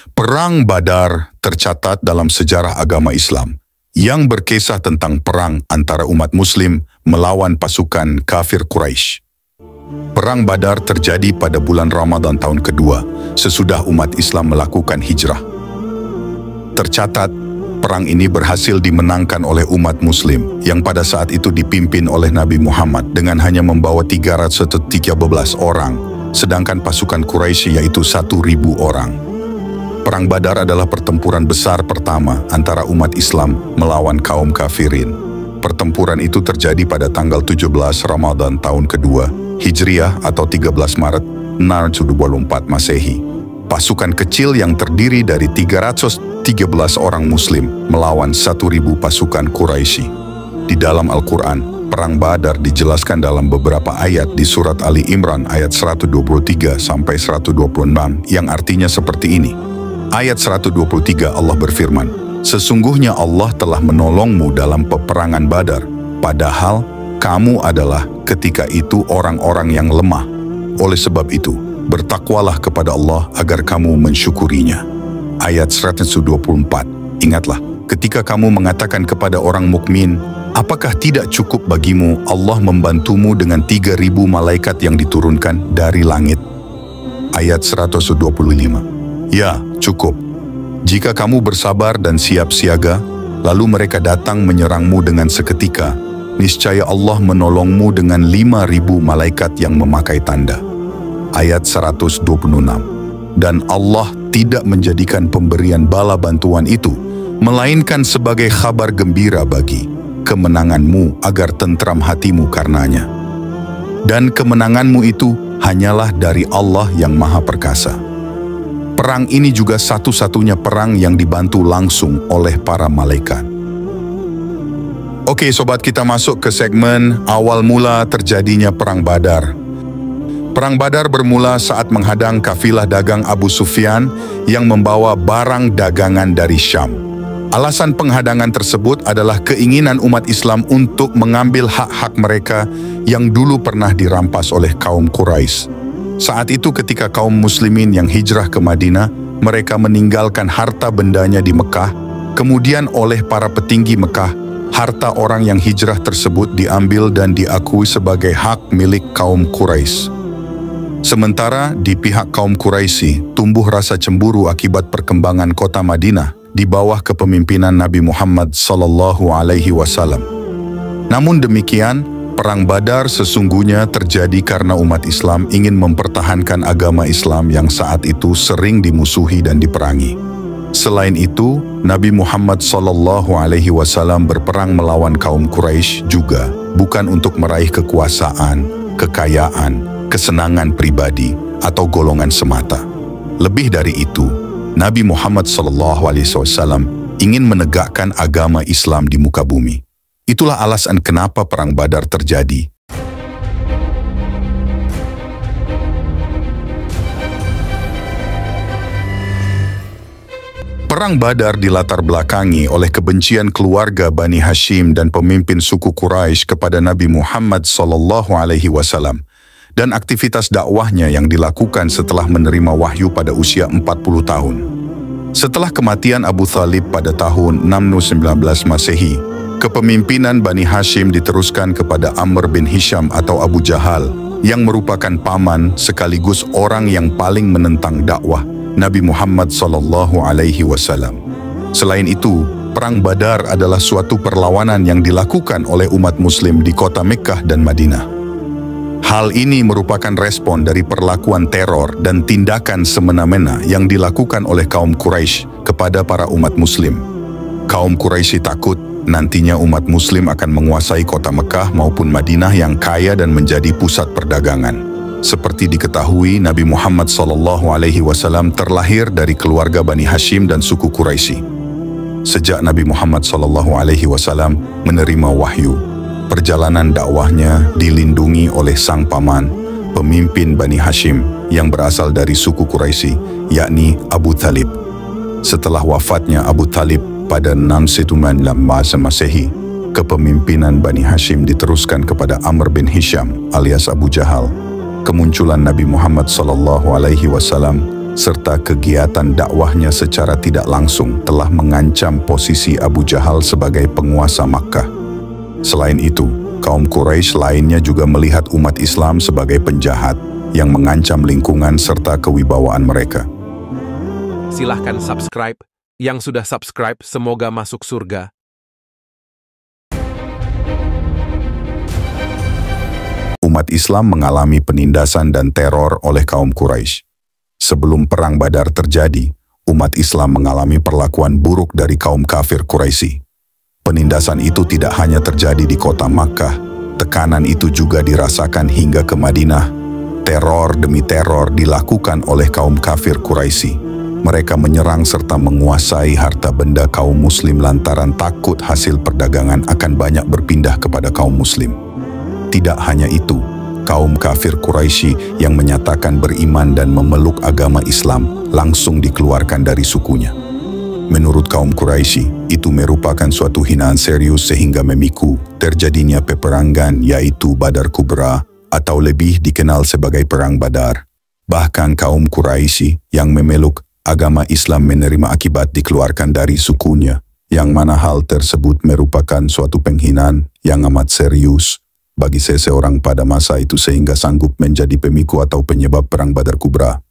Perang Badar tercatat dalam sejarah agama Islam yang berkisah tentang perang antara umat Muslim melawan pasukan kafir Quraisy. Perang Badar terjadi pada bulan Ramadan tahun kedua sesudah umat Islam melakukan hijrah. Tercatat, perang ini berhasil dimenangkan oleh umat Muslim yang pada saat itu dipimpin oleh Nabi Muhammad dengan hanya membawa 313 orang, sedangkan pasukan Quraisy yaitu 1.000 orang. Perang Badar adalah pertempuran besar pertama antara umat Islam melawan kaum kafirin. Pertempuran itu terjadi pada tanggal 17 Ramadan tahun kedua, Hijriah atau 13 Maret 1924 Masehi. Pasukan kecil yang terdiri dari 313 orang Muslim melawan 1.000 pasukan Quraisy. Di dalam Al-Quran, Perang Badar dijelaskan dalam beberapa ayat di surat Ali Imran ayat 123 sampai 126 yang artinya seperti ini. Ayat 123 Allah berfirman, "Sesungguhnya Allah telah menolongmu dalam peperangan Badar, padahal kamu adalah ketika itu orang-orang yang lemah. Oleh sebab itu, bertakwalah kepada Allah agar kamu mensyukurinya." Ayat 124, "Ingatlah, ketika kamu mengatakan kepada orang mukmin, apakah tidak cukup bagimu Allah membantumu dengan 3.000 malaikat yang diturunkan dari langit?" Ayat 125, "Ya, cukup. Jika kamu bersabar dan siap siaga, lalu mereka datang menyerangmu dengan seketika, niscaya Allah menolongmu dengan 5.000 malaikat yang memakai tanda." Ayat 126, "Dan Allah tidak menjadikan pemberian bala bantuan itu, melainkan sebagai kabar gembira bagi kemenanganmu agar tentram hatimu karenanya. Dan kemenanganmu itu hanyalah dari Allah yang Maha Perkasa." Perang ini juga satu-satunya perang yang dibantu langsung oleh para malaikat. Oke sobat, kita masuk ke segmen awal mula terjadinya Perang Badar. Perang Badar bermula saat menghadang kafilah dagang Abu Sufyan yang membawa barang dagangan dari Syam. Alasan penghadangan tersebut adalah keinginan umat Islam untuk mengambil hak-hak mereka yang dulu pernah dirampas oleh kaum Quraisy. Saat itu ketika kaum muslimin yang hijrah ke Madinah, mereka meninggalkan harta bendanya di Mekah, kemudian oleh para petinggi Mekah, harta orang yang hijrah tersebut diambil dan diakui sebagai hak milik kaum Quraisy. Sementara di pihak kaum Quraisy tumbuh rasa cemburu akibat perkembangan kota Madinah di bawah kepemimpinan Nabi Muhammad SAW. Namun demikian, Perang Badar sesungguhnya terjadi karena umat Islam ingin mempertahankan agama Islam yang saat itu sering dimusuhi dan diperangi. Selain itu, Nabi Muhammad SAW berperang melawan kaum Quraisy juga bukan untuk meraih kekuasaan, kekayaan, kesenangan pribadi, atau golongan semata. Lebih dari itu, Nabi Muhammad SAW ingin menegakkan agama Islam di muka bumi. Itulah alasan kenapa Perang Badar terjadi. Perang Badar dilatar belakangi oleh kebencian keluarga Bani Hashim dan pemimpin suku Quraisy kepada Nabi Muhammad SAW dan aktivitas dakwahnya yang dilakukan setelah menerima wahyu pada usia 40 tahun. Setelah kematian Abu Thalib pada tahun 619 Masehi, kepemimpinan Bani Hashim diteruskan kepada Amr bin Hisham atau Abu Jahal, yang merupakan paman sekaligus orang yang paling menentang dakwah Nabi Muhammad SAW. Selain itu, Perang Badar adalah suatu perlawanan yang dilakukan oleh umat Muslim di kota Mekkah dan Madinah. Hal ini merupakan respon dari perlakuan teror dan tindakan semena-mena yang dilakukan oleh kaum Quraisy kepada para umat Muslim. Kaum Quraisy takut nantinya umat Muslim akan menguasai kota Mekah maupun Madinah yang kaya dan menjadi pusat perdagangan. Seperti diketahui, Nabi Muhammad SAW terlahir dari keluarga Bani Hashim dan suku Quraisy. Sejak Nabi Muhammad SAW menerima wahyu, perjalanan dakwahnya dilindungi oleh sang paman, pemimpin Bani Hashim yang berasal dari suku Quraisy, yakni Abu Thalib. Setelah wafatnya Abu Thalib pada 619 Masehi, kepemimpinan Bani Hashim diteruskan kepada Amr bin Hisham alias Abu Jahal. Kemunculan Nabi Muhammad SAW serta kegiatan dakwahnya secara tidak langsung telah mengancam posisi Abu Jahal sebagai penguasa Makkah. Selain itu, kaum Quraisy lainnya juga melihat umat Islam sebagai penjahat yang mengancam lingkungan serta kewibawaan mereka. Silahkan subscribe. Yang sudah subscribe semoga masuk surga. Umat Islam mengalami penindasan dan teror oleh kaum Quraisy. Sebelum Perang Badar terjadi, umat Islam mengalami perlakuan buruk dari kaum kafir Quraisy. Penindasan itu tidak hanya terjadi di kota Makkah, tekanan itu juga dirasakan hingga ke Madinah. Teror demi teror dilakukan oleh kaum kafir Quraisy. Mereka menyerang serta menguasai harta benda kaum muslim lantaran takut hasil perdagangan akan banyak berpindah kepada kaum muslim. Tidak hanya itu, kaum kafir Quraisy yang menyatakan beriman dan memeluk agama Islam langsung dikeluarkan dari sukunya. Menurut kaum Quraisy, itu merupakan suatu hinaan serius sehingga memicu terjadinya peperangan yaitu Badar Kubra atau lebih dikenal sebagai Perang Badar. Bahkan kaum Quraisy yang memeluk agama Islam menerima akibat dikeluarkan dari sukunya, yang mana hal tersebut merupakan suatu penghinaan yang amat serius bagi seseorang pada masa itu sehingga sanggup menjadi pemicu atau penyebab Perang Badar Kubra.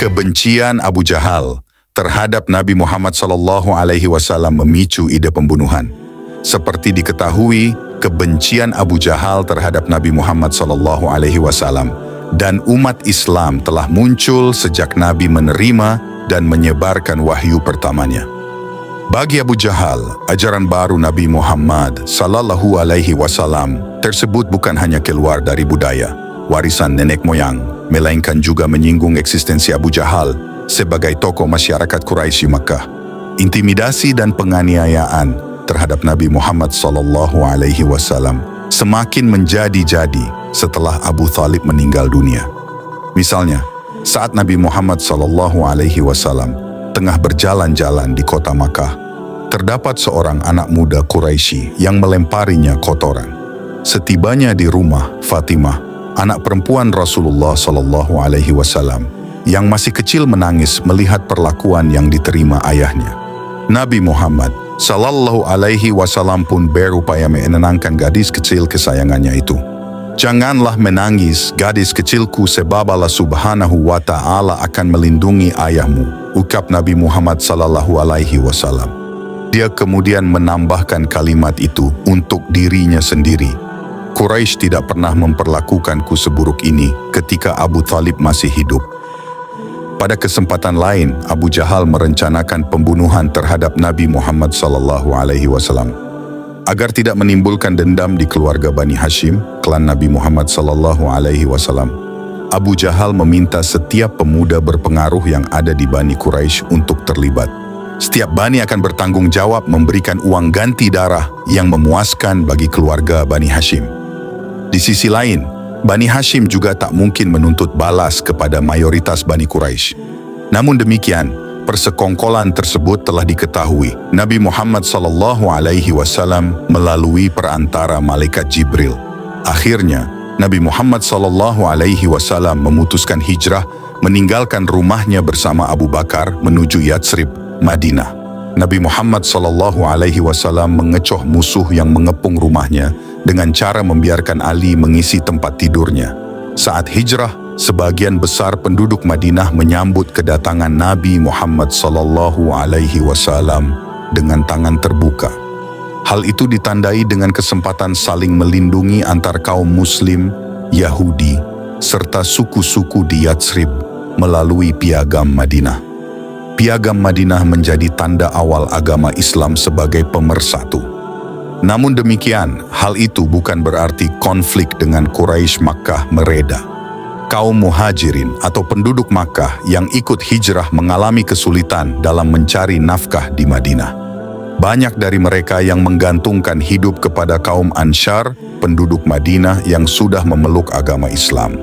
Kebencian Abu Jahal terhadap Nabi Muhammad SAW memicu ide pembunuhan. Seperti diketahui, kebencian Abu Jahal terhadap Nabi Muhammad SAW dan umat Islam telah muncul sejak Nabi menerima dan menyebarkan wahyu pertamanya. Bagi Abu Jahal, ajaran baru Nabi Muhammad SAW tersebut bukan hanya keluar dari budaya, warisan nenek moyang, melainkan juga menyinggung eksistensi Abu Jahal sebagai tokoh masyarakat Quraisy Makkah. Intimidasi dan penganiayaan terhadap Nabi Muhammad SAW semakin menjadi-jadi setelah Abu Thalib meninggal dunia. Misalnya, saat Nabi Muhammad SAW tengah berjalan-jalan di kota Makkah, terdapat seorang anak muda Quraisy yang melemparinya kotoran. Setibanya di rumah Fatimah, anak perempuan Rasulullah SAW, yang masih kecil menangis melihat perlakuan yang diterima ayahnya. Nabi Muhammad SAW pun berupaya menenangkan gadis kecil kesayangannya itu. Janganlah menangis, gadis kecilku, sebab Allah Subhanahu wa Ta'ala akan melindungi ayahmu, ucap Nabi Muhammad SAW. Dia kemudian menambahkan kalimat itu untuk dirinya sendiri. Quraisy tidak pernah memperlakukanku seburuk ini ketika Abu Thalib masih hidup. Pada kesempatan lain, Abu Jahal merencanakan pembunuhan terhadap Nabi Muhammad SAW. Agar tidak menimbulkan dendam di keluarga Bani Hashim, klan Nabi Muhammad SAW, Abu Jahal meminta setiap pemuda berpengaruh yang ada di Bani Quraisy untuk terlibat. Setiap Bani akan bertanggung jawab memberikan uang ganti darah yang memuaskan bagi keluarga Bani Hashim. Di sisi lain, Bani Hashim juga tak mungkin menuntut balas kepada mayoritas Bani Quraisy. Namun demikian, persekongkolan tersebut telah diketahui Nabi Muhammad SAW melalui perantara malaikat Jibril. Akhirnya, Nabi Muhammad SAW memutuskan hijrah, meninggalkan rumahnya bersama Abu Bakar menuju Yatsrib, Madinah. Nabi Muhammad SAW mengecoh musuh yang mengepung rumahnya dengan cara membiarkan Ali mengisi tempat tidurnya. Saat hijrah, sebagian besar penduduk Madinah menyambut kedatangan Nabi Muhammad SAW dengan tangan terbuka. Hal itu ditandai dengan kesempatan saling melindungi antar kaum Muslim, Yahudi, serta suku-suku di Yatsrib melalui Piagam Madinah. Piagam Madinah menjadi tanda awal agama Islam sebagai pemersatu. Namun demikian, hal itu bukan berarti konflik dengan Quraisy Makkah mereda. Kaum muhajirin atau penduduk Makkah yang ikut hijrah mengalami kesulitan dalam mencari nafkah di Madinah. Banyak dari mereka yang menggantungkan hidup kepada kaum Ansyar, penduduk Madinah yang sudah memeluk agama Islam.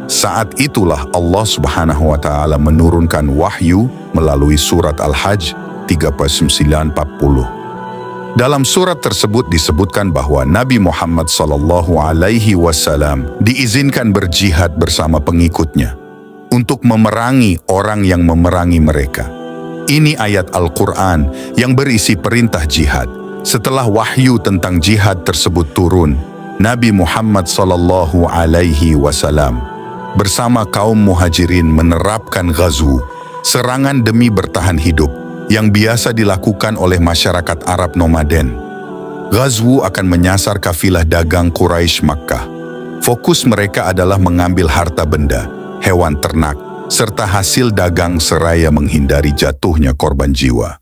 Saat itulah Allah Subhanahu wa Ta'ala menurunkan wahyu melalui surat Al-Hajj 39-40. Dalam surat tersebut disebutkan bahwa Nabi Muhammad SAW diizinkan berjihad bersama pengikutnya untuk memerangi orang yang memerangi mereka. Ini ayat Al-Quran yang berisi perintah jihad. Setelah wahyu tentang jihad tersebut turun, Nabi Muhammad SAW bersama kaum muhajirin menerapkan ghazwu, serangan demi bertahan hidup, yang biasa dilakukan oleh masyarakat Arab nomaden. Ghazwu akan menyasar kafilah dagang Quraisy Makkah. Fokus mereka adalah mengambil harta benda, hewan ternak, serta hasil dagang seraya menghindari jatuhnya korban jiwa.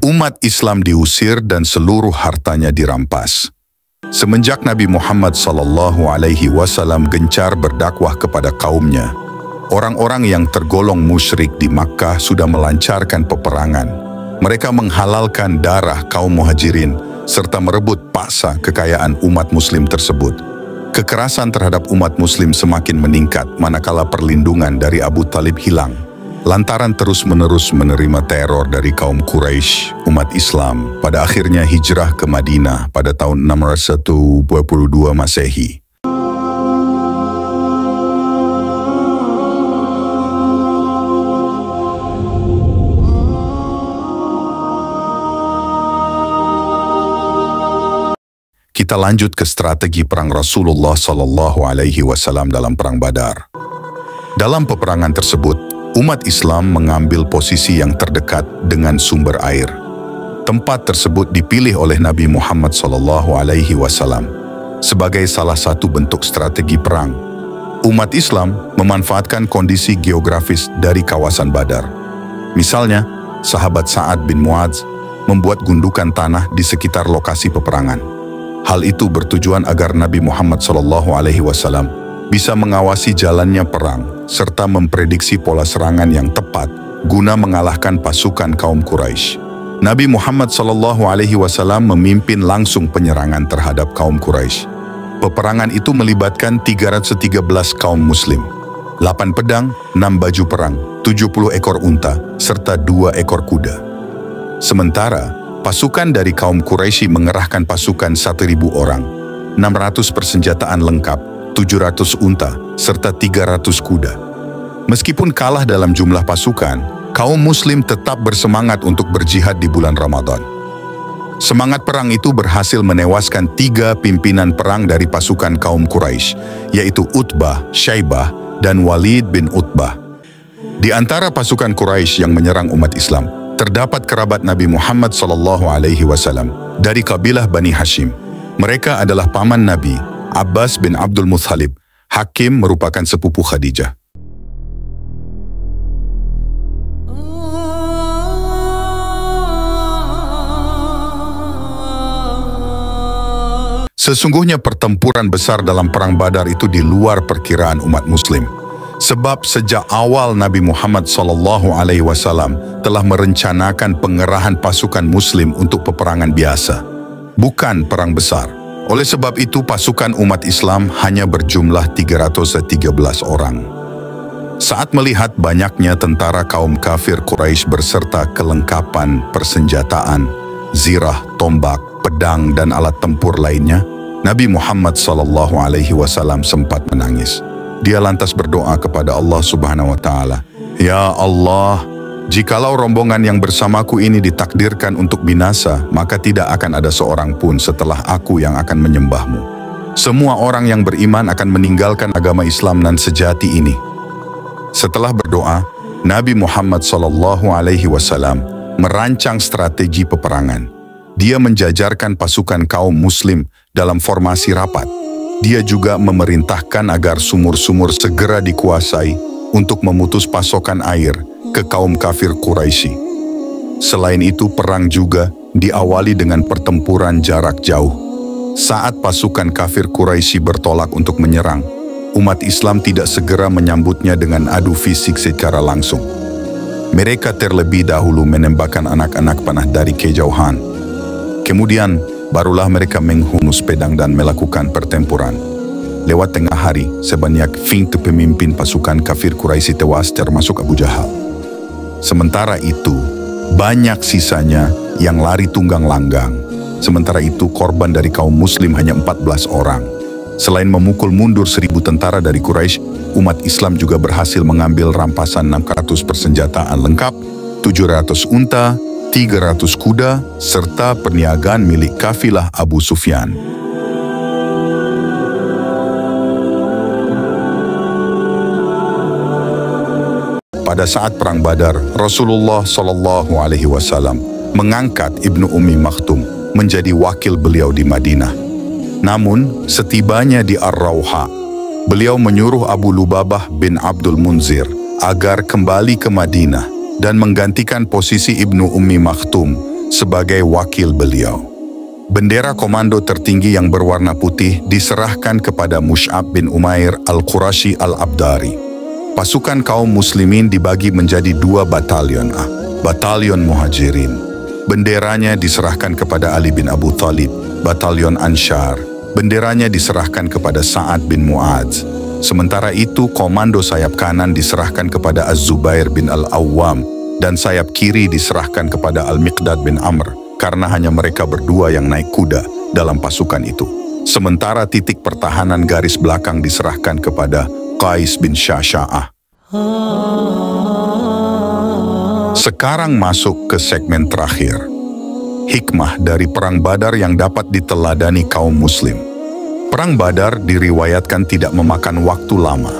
Umat Islam diusir dan seluruh hartanya dirampas. Semenjak Nabi Muhammad SAW gencar berdakwah kepada kaumnya, orang-orang yang tergolong musyrik di Makkah sudah melancarkan peperangan. Mereka menghalalkan darah kaum muhajirin serta merebut paksa kekayaan umat muslim tersebut. Kekerasan terhadap umat muslim semakin meningkat manakala perlindungan dari Abu Talib hilang. Lantaran terus-menerus menerima teror dari kaum Quraisy, umat Islam pada akhirnya hijrah ke Madinah pada tahun 622 Masehi. Kita lanjut ke strategi perang Rasulullah SAW dalam Perang Badar. Dalam peperangan tersebut, umat Islam mengambil posisi yang terdekat dengan sumber air. Tempat tersebut dipilih oleh Nabi Muhammad SAW sebagai salah satu bentuk strategi perang. Umat Islam memanfaatkan kondisi geografis dari kawasan Badar. Misalnya, sahabat Sa'ad bin Mu'adz membuat gundukan tanah di sekitar lokasi peperangan. Hal itu bertujuan agar Nabi Muhammad SAW bisa mengawasi jalannya perang serta memprediksi pola serangan yang tepat guna mengalahkan pasukan kaum Quraisy. Nabi Muhammad SAW memimpin langsung penyerangan terhadap kaum Quraisy. Peperangan itu melibatkan 313 kaum muslim, 8 pedang, 6 baju perang, 70 ekor unta, serta 2 ekor kuda. Sementara, pasukan dari kaum Quraisy mengerahkan pasukan 1.000 orang, 600 persenjataan lengkap, 700 unta, serta 300 kuda. Meskipun kalah dalam jumlah pasukan, kaum muslim tetap bersemangat untuk berjihad di bulan Ramadan. Semangat perang itu berhasil menewaskan 3 pimpinan perang dari pasukan kaum Quraisy, yaitu Utbah, Syaibah, dan Walid bin Utbah. Di antara pasukan Quraisy yang menyerang umat Islam, terdapat kerabat Nabi Muhammad SAW dari kabilah Bani Hashim. Mereka adalah paman Nabi, Abbas bin Abdul Muthalib. Hakim merupakan sepupu Khadijah. Sesungguhnya pertempuran besar dalam Perang Badar itu di luar perkiraan umat muslim. Sebab sejak awal Nabi Muhammad SAW telah merencanakan pengerahan pasukan muslim untuk peperangan biasa, bukan perang besar. Oleh sebab itu pasukan umat Islam hanya berjumlah 313 orang. Saat melihat banyaknya tentara kaum kafir Quraisy berserta kelengkapan persenjataan, zirah, tombak, pedang dan alat tempur lainnya, Nabi Muhammad SAW sempat menangis. Dia lantas berdoa kepada Allah Subhanahu wa Ta'ala, "Ya Allah, jikalau rombongan yang bersamaku ini ditakdirkan untuk binasa, maka tidak akan ada seorang pun setelah aku yang akan menyembahmu. Semua orang yang beriman akan meninggalkan agama Islam nan sejati ini." Setelah berdoa, Nabi Muhammad SAW merancang strategi peperangan. Dia menjajarkan pasukan kaum muslim dalam formasi rapat. Dia juga memerintahkan agar sumur-sumur segera dikuasai untuk memutus pasokan air ke kaum kafir Quraisy. Selain itu, perang juga diawali dengan pertempuran jarak jauh. Saat pasukan kafir Quraisy bertolak untuk menyerang, umat Islam tidak segera menyambutnya dengan adu fisik secara langsung. Mereka terlebih dahulu menembakkan anak-anak panah dari kejauhan. Kemudian, barulah mereka menghunus pedang dan melakukan pertempuran. lewat tengah hari, sebanyak 20 pemimpin pasukan kafir Quraisy tewas termasuk Abu Jahal. Sementara itu, banyak sisanya yang lari tunggang langgang. Sementara itu, korban dari kaum muslim hanya 14 orang. Selain memukul mundur 1.000 tentara dari Quraisy, umat Islam juga berhasil mengambil rampasan 600 persenjataan lengkap, 700 unta, 300 kuda, serta perniagaan milik kafilah Abu Sufyan. Pada saat Perang Badar, Rasulullah SAW mengangkat Ibnu Ummi Maktum menjadi wakil beliau di Madinah. Namun, setibanya di Ar-Rawha, beliau menyuruh Abu Lubabah bin Abdul Munzir agar kembali ke Madinah dan menggantikan posisi Ibnu Ummi Maktum sebagai wakil beliau. Bendera komando tertinggi yang berwarna putih diserahkan kepada Mus'ab bin Umair Al-Qurashi Al-Abdari. Pasukan kaum muslimin dibagi menjadi 2 batalion A, Batalion Muhajirin. Benderanya diserahkan kepada Ali bin Abu Thalib, Batalion Ansyar. Benderanya diserahkan kepada Sa'ad bin Mu'adz. Sementara itu, komando sayap kanan diserahkan kepada Az-Zubair bin Al-Awwam dan sayap kiri diserahkan kepada Al-Miqdad bin Amr karena hanya mereka berdua yang naik kuda dalam pasukan itu. Sementara titik pertahanan garis belakang diserahkan kepada Qais bin Syasha'ah. Sekarang masuk ke segmen terakhir. Hikmah dari Perang Badar yang dapat diteladani kaum muslim. Perang Badar diriwayatkan tidak memakan waktu lama.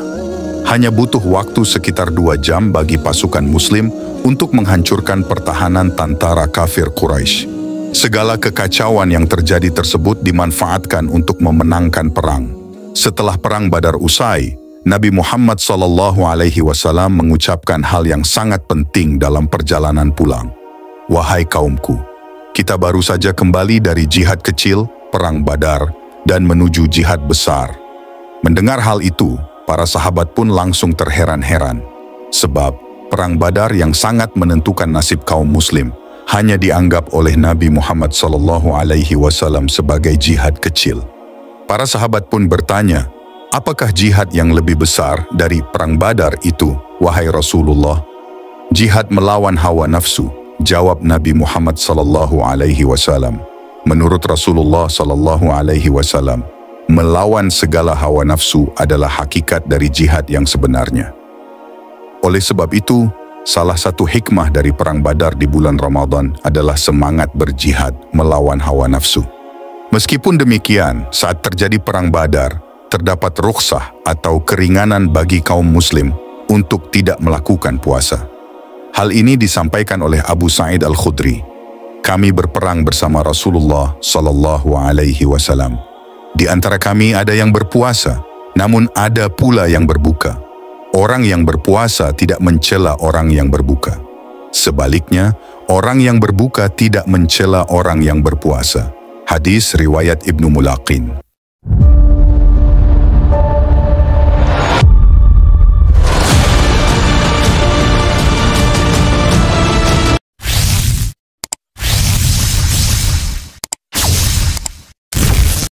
Hanya butuh waktu sekitar 2 jam bagi pasukan muslim untuk menghancurkan pertahanan tentara kafir Quraisy. Segala kekacauan yang terjadi tersebut dimanfaatkan untuk memenangkan perang. Setelah Perang Badar usai, Nabi Muhammad SAW mengucapkan hal yang sangat penting dalam perjalanan pulang. Wahai kaumku, kita baru saja kembali dari jihad kecil, Perang Badar, dan menuju jihad besar. Mendengar hal itu, para sahabat pun langsung terheran-heran. Sebab, Perang Badar yang sangat menentukan nasib kaum muslim, hanya dianggap oleh Nabi Muhammad SAW sebagai jihad kecil. Para sahabat pun bertanya, apakah jihad yang lebih besar dari Perang Badar itu, wahai Rasulullah? Jihad melawan hawa nafsu, jawab Nabi Muhammad SAW. Menurut Rasulullah SAW, melawan segala hawa nafsu adalah hakikat dari jihad yang sebenarnya. Oleh sebab itu, salah satu hikmah dari Perang Badar di bulan Ramadan adalah semangat berjihad melawan hawa nafsu. Meskipun demikian, saat terjadi Perang Badar, terdapat rukhsah atau keringanan bagi kaum muslim untuk tidak melakukan puasa. Hal ini disampaikan oleh Abu Sa'id Al-Khudri. Kami berperang bersama Rasulullah SAW. Di antara kami ada yang berpuasa, namun ada pula yang berbuka. Orang yang berpuasa tidak mencela orang yang berbuka. Sebaliknya, orang yang berbuka tidak mencela orang yang berpuasa. Hadis riwayat Ibnu Mulaqin.